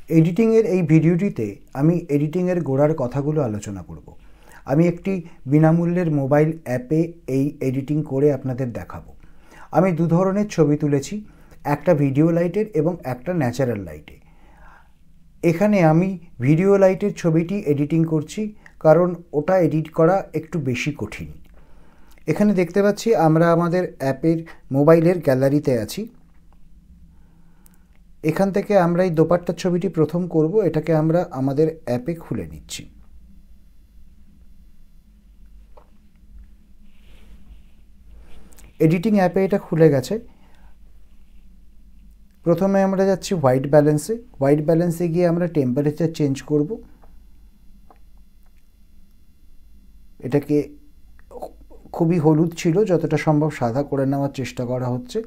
এডিটিংয়ের এই ভিডিওটিতে আমি এডিটিংয়ের গোড়ার কথাগুলো আলোচনা করব। আমি একটি বিনামূল্যের মোবাইল অ্যাপে এই এডিটিং করে আপনাদের দেখাবো। আমি দু ধরনের ছবি তুলেছি, একটা ভিডিও লাইটের এবং একটা ন্যাচারাল লাইটে। এখানে আমি ভিডিও লাইটের ছবিটি এডিটিং করছি, কারণ ওটা এডিট করা একটু বেশি কঠিন। এখানে দেখতে পাচ্ছি আমরা আমাদের অ্যাপের মোবাইলের গ্যালারিতে আছি। এখান থেকে আমরা এই দোপাট্টার ছবিটি প্রথম করব। এটাকে আমরা আমাদের অ্যাপে খুলে নিচ্ছি। এডিটিং অ্যাপে এটা খুলে গেছে। প্রথমে আমরা যাচ্ছি হোয়াইট ব্যালেন্সে। হোয়াইট ব্যালেন্সে গিয়ে আমরা টেম্পারেচার চেঞ্জ করব। এটাকে খুবই হলুদ ছিল, যতটা সম্ভব সাদা করে নেওয়ার চেষ্টা করা হচ্ছে।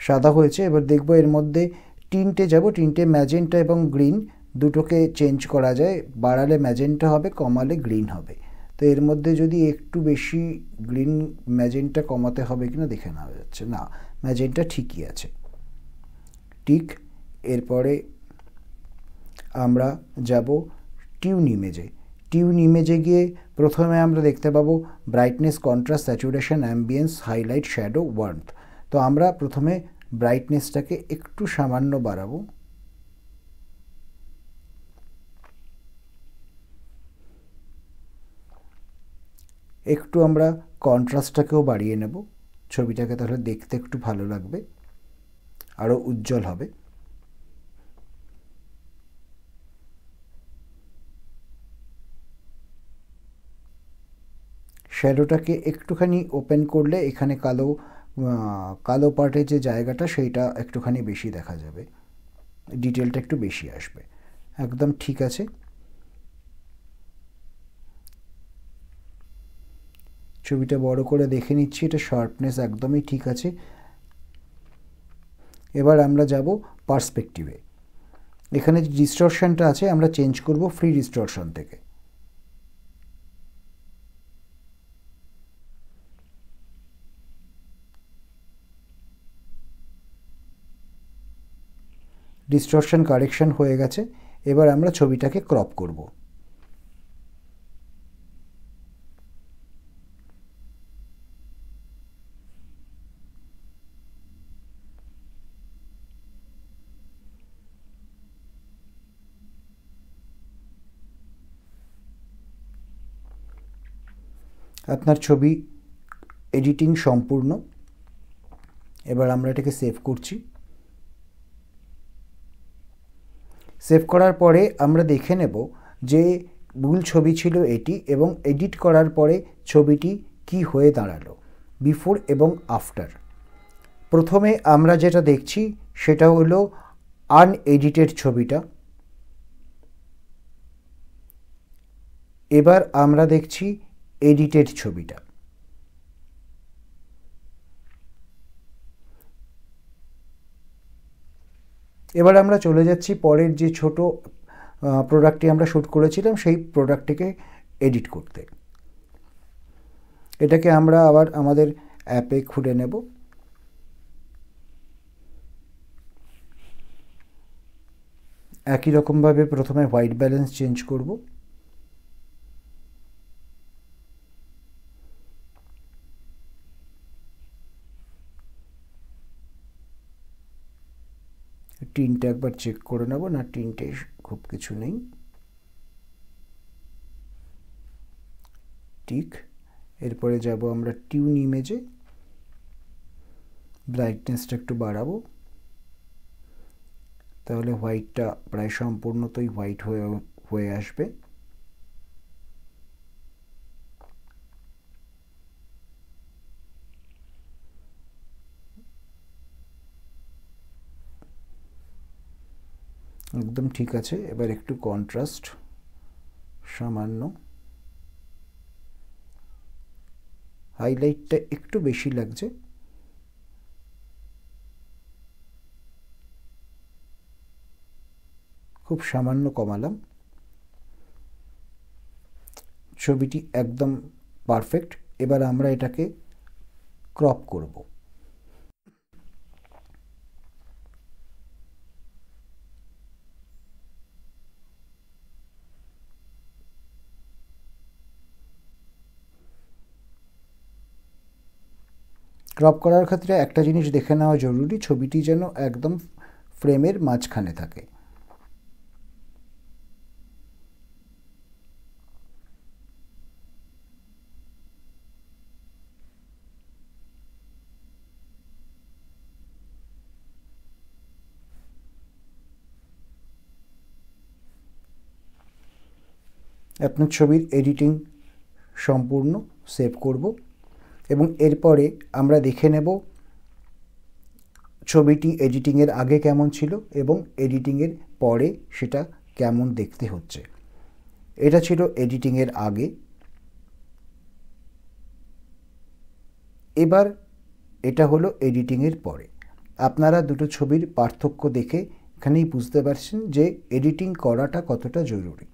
সাদা হয়েছে। এবার দেখব এর মধ্যে টিন্টে যাব। টিন্টে ম্যাজেন্টা এবং গ্রিন দুটোকে চেঞ্জ করা যায়। বাড়ালে ম্যাজেন্টা হবে, কমালে গ্রিন হবে। তো এর মধ্যে যদি একটু বেশি গ্রিন ম্যাজেন্টা কমাতে হবে কিনা দেখে নেওয়া যাচ্ছে। না, ম্যাজেন্টা ঠিকই আছে, ঠিক। এরপরে আমরা যাব টিউন ইমেজে। টিউন ইমেজে গিয়ে প্রথমে আমরা দেখতে পাবো brightness, contrast, saturation, ambience, highlight, shadow, warmth. তো আমরা প্রথমে ব্রাইটনেসটাকে একটু সামান্য বাড়াবো। একটু আমরা কন্ট্রাস্টটাকেও বাড়িয়ে নেব, ছবিটাকে তাহলে দেখতে একটু ভালো লাগবে, আরও উজ্জ্বল হবে। শ্যাডোটাকে একটুখানি ওপেন করলে এখানে কালো পার্টের যে জায়গাটা সেইটা একটুখানি বেশি দেখা যাবে, ডিটেলটা একটু বেশি আসবে। একদম ঠিক আছে। ছবিটা বড় করে দেখে নিচ্ছি, এটা শার্পনেস একদমই ঠিক আছে। এবার আমরা যাব পার্সপেক্টিভে। এখানে যে ডিস্টরশনটা আছে আমরা চেঞ্জ করব ফ্রি ডিস্টরশন থেকে। ডিস্টরশন কারেকশন হয়ে গেছে। এবার আমরা ছবিটাকে ক্রপ করব। আপনার ছবি এডিটিং সম্পূর্ণ। এবার আমরা এটাকে সেভ করছি। সেভ করার পরে আমরা দেখে নেব যে মূল ছবি ছিল এটি, এবং এডিট করার পরে ছবিটি কি হয়ে দাঁড়ালো, বিফোর এবং আফটার। প্রথমে আমরা যেটা দেখছি সেটা হলো আনএডিটেড ছবিটা। এবার আমরা দেখছি এডিটেড ছবিটা। এবার আমরা চলে যাচ্ছি পরের যে ছোট প্রোডাক্টটি আমরা শ্যুট করেছিলাম সেই প্রোডাক্টটিকে এডিট করতে। এটাকে আমরা আবার আমাদের অ্যাপে খুলে নেব। একই রকমভাবে প্রথমে হোয়াইট ব্যালেন্স চেঞ্জ করব। টিনটা একবার চেক করে নেব। না, টিনটে খুব কিছু নেই, ঠিক। এরপরে যাব আমরা টিউন ইমেজে। ব্রাইটনেসটা একটু বাড়াবো, তাহলে হোয়াইটটা প্রায় সম্পূর্ণতই হোয়াইট হয়ে আসবে। একদম ঠিক আছে। এবার একটু কন্ট্রাস্ট সামান্য, হাইলাইটটা একটু বেশি লাগছে, খুব সামান্য কমালাম। ছবিটি একদম পারফেক্ট। এবার আমরা এটাকে ক্রপ করব। ক্রপ করার ক্ষেত্রে একটা জিনিস দেখে নেওয়া জরুরি, ছবিটি যেন একদম ফ্রেমের মাঝখানে থাকে। আপনার ছবির এডিটিং সম্পূর্ণ সেভ করব এবং এরপরে আমরা দেখে নেব ছবিটি এডিটিংয়ের আগে কেমন ছিল এবং এডিটিংয়ের পরে সেটা কেমন দেখতে হচ্ছে। এটা ছিল এডিটিংয়ের আগে। এবার এটা হলো এডিটিংয়ের পরে। আপনারা দুটো ছবির পার্থক্য দেখে এখানেই বুঝতে পারছেন যে এডিটিং করাটা কতটা জরুরি।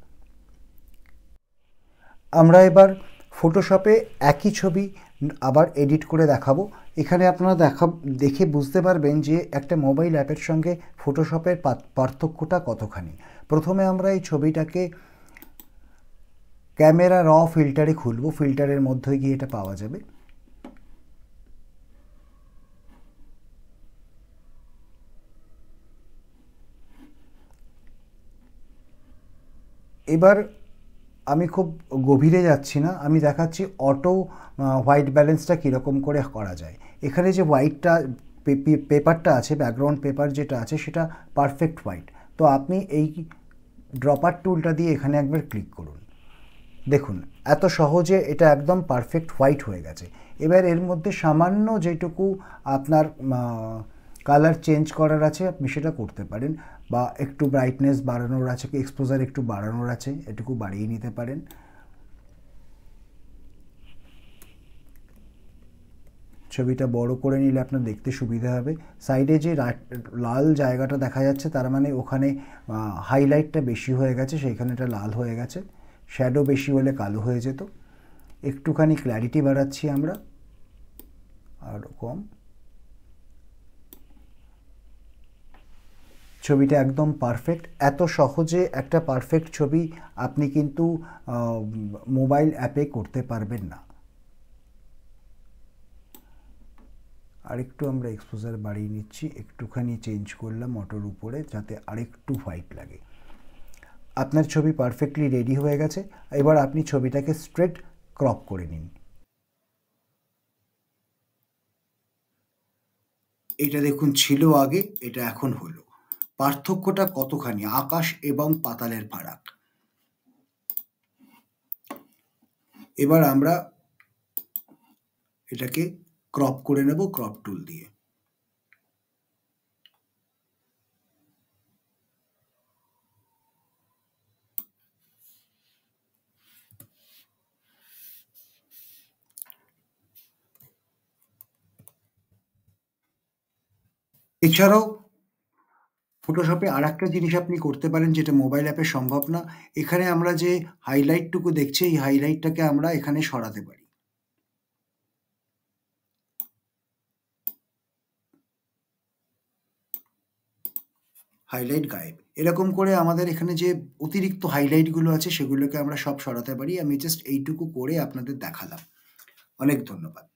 আমরা এবার ফটোশপে একই ছবি আবার এডিট করে দেখাবো। এখানে আপনারা দেখে বুঝতে পারবেন যে একটা মোবাইল অ্যাপের সঙ্গে ফটোশপের পার্থক্যটা কতখানি। প্রথমে আমরা এই ছবিটাকে ক্যামেরা র ফিল্টারে খুলব, ফিল্টারের মধ্যে গিয়ে এটা পাওয়া যাবে। এবার আমি খুব গভীরে যাচ্ছি না, আমি দেখাচ্ছি অটো হোয়াইট ব্যালেন্সটা কীরকম করে করা যায়। এখানে যে হোয়াইটটা পেপারটা আছে, ব্যাকগ্রাউন্ড পেপার যেটা আছে সেটা পারফেক্ট হোয়াইট। তো আপনি এই ড্রপার টুলটা দিয়ে এখানে একবার ক্লিক করুন, দেখুন এত সহজে এটা একদম পারফেক্ট হোয়াইট হয়ে গেছে। এবার এর মধ্যে সামান্য যেটুকু আপনার কালার চেঞ্জ করার আছে আপনি সেটা করতে পারেন, বা একটু ব্রাইটনেস বাড়ানোর আছে, এক্সপোজার একটু বাড়ানোর আছে, এটুকু বাড়িয়ে নিতে পারেন। ছবিটা বড় করে নিলে আপনার দেখতে সুবিধা হবে। সাইডে যে লাল জায়গাটা দেখা যাচ্ছে তার মানে ওখানে হাইলাইটটা বেশি হয়ে গেছে, সেইখানে এটা লাল হয়ে গেছে। শ্যাডো বেশি হলে কালো হয়ে যেত। একটুখানি ক্ল্যারিটি বাড়াচ্ছি আমরা, আরও কম। ছবিটা একদম পারফেক্ট। এত সহজে একটা পারফেক্ট ছবি আপনি কিন্তু মোবাইল অ্যাপে করতে পারবেন না। আরেকটু আমরা এক্সপোজার বাড়িয়ে নিচ্ছি, একটুখানি চেঞ্জ করলাম অটোর উপরে যাতে আরেকটু হোয়াইট লাগে। আপনার ছবি পারফেক্টলি রেডি হয়ে গেছে। এবার আপনি ছবিটাকে স্ট্রেট ক্রপ করে নিন। এটা দেখুন ছিল আগে, এটা এখন হলো। পার্থক্যটা কতখানি, আকাশ এবং পাতালের ফারাক। এবার আমরা এটাকে ক্রপ করে নেব ক্রপ টুল দিয়ে। এছাড়াও ফটোশপে আর একটা জিনিস আপনি করতে পারেন যেটা মোবাইল অ্যাপে সম্ভব না। এখানে আমরা যে হাইলাইটটুকু দেখছি এই হাইলাইটটাকে আমরা এখানে সরাতে পারি। হাইলাইট গায়েব। এরকম করে আমাদের এখানে যে অতিরিক্ত হাইলাইটগুলো আছে সেগুলোকে আমরা সব সরাতে পারি। আমি জাস্ট এইটুকু করে আপনাদের দেখালাম। অনেক ধন্যবাদ।